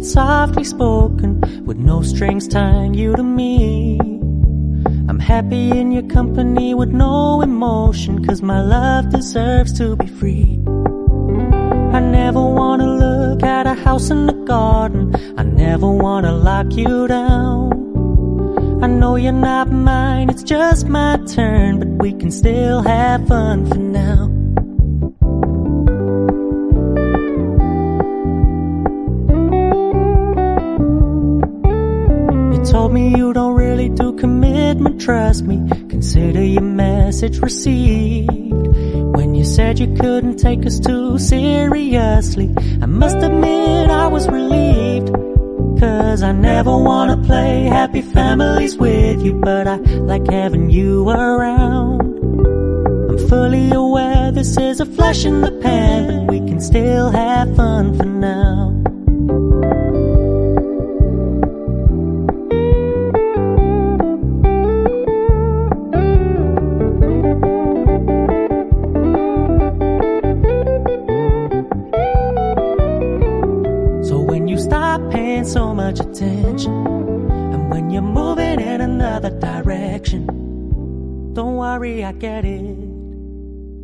it's softly spoken, with no strings tying you to me. I'm happy in your company with no emotion, 'cause my love deserves to be free. I never wanna look at a house in the garden, I never wanna lock you down. I know you're not mine, it's just my turn, but we can still have fun for now. You told me you don't really do commitment, trust me, consider your message received. When you said you couldn't take us too seriously, I must admit I was relieved. 'Cause I never wanna play happy families with you, but I like having you around. I'm fully aware this is a flash in the pan, but we can still have fun for now. So much attention, and when you're moving in another direction, don't worry, I get it.